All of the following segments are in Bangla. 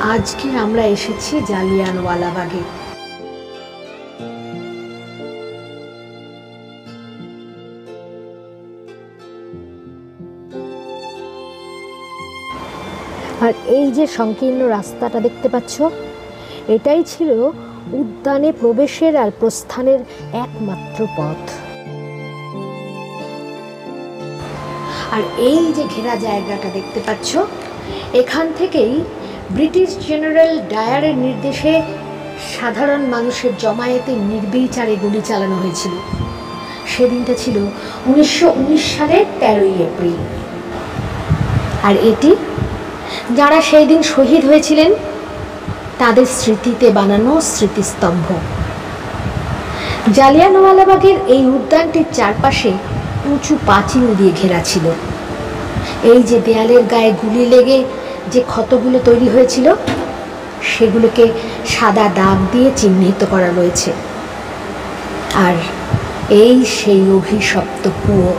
আজকে আমরা এসেছি জালিয়ানওয়ালাবাগে। আর এই যে সংকীর্ণ রাস্তাটা দেখতে পাচ্ছ, এটাই ছিল উদ্যানে প্রবেশের আর প্রস্থানের একমাত্র পথ। আর এই যে ঘেরা জায়গাটা দেখতে পাচ্ছ, এখান থেকেই ব্রিটিশ জেনারেল ডায়ারের নির্দেশে সাধারণ মানুষের জমায়েতে নির্বিচারে গুলি চালানো হয়েছিল। সেদিনটা ছিল 1919 সালের 13ই এপ্রিল। আর এটি যারা সেই দিন শহীদ হয়েছিলেন তাদের স্মৃতিতে বানানো স্মৃতিস্তম্ভ। জালিয়ানওয়ালাবাগের এই উদ্যানটির চারপাশে উঁচু পাঁচিল দিয়ে ঘেরা ছিল। এই যে দেয়ালের গায়ে গুলি লেগে যে ক্ষতগুলো তৈরি হয়েছিল, সেগুলোকে সাদা দাগ দিয়ে চিহ্নিত করা রয়েছে। আর এই সেই অভিশপ্ত কুয়ো।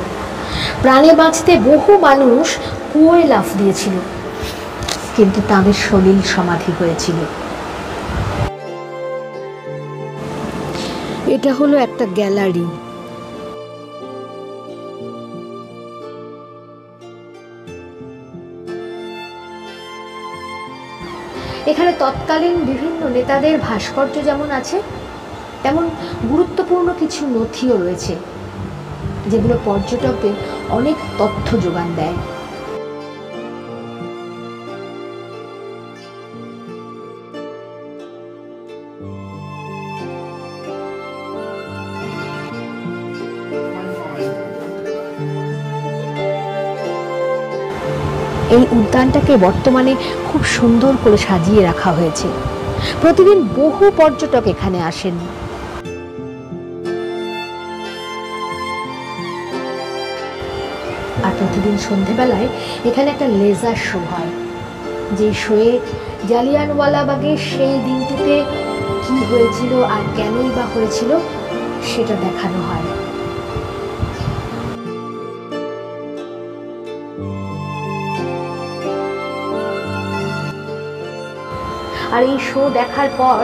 প্রাণে বাঁচতে বহু মানুষ কুয়োয় লাফ দিয়েছিল, কিন্তু তাদের সলিল সমাধি হয়েছিল। এটা হলো একটা গ্যালারি। এখানে তৎকালীন বিভিন্ন নেতাদের ভাস্কর্য যেমন আছে, তেমন গুরুত্বপূর্ণ কিছু নথিও রয়েছে, যেগুলো পর্যটকদের অনেক তথ্য যোগান দেয়। এই উদ্যানটাকে বর্তমানে খুব সুন্দর করে সাজিয়ে রাখা হয়েছে। প্রতিদিন বহু পর্যটক এখানে আসেন। আর প্রতিদিন সন্ধেবেলায় এখানে একটা লেজার শো হয়, যে শোয়ে জালিয়ানওয়ালাবাগের সেই দিনটিতে কি হয়েছিল আর কেনই বা হয়েছিল সেটা দেখানো হয়। আর এই শো দেখার পর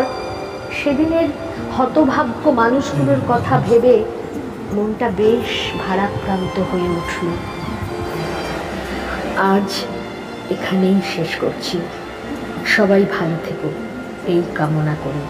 সেদিনের হতভাগ্য মানুষগুলোর কথা ভেবে মনটা বেশ ভারাক্রান্ত হয়ে উঠল। আজ এখানেই শেষ করছি। সবাই ভালো থেকো এই কামনা করি।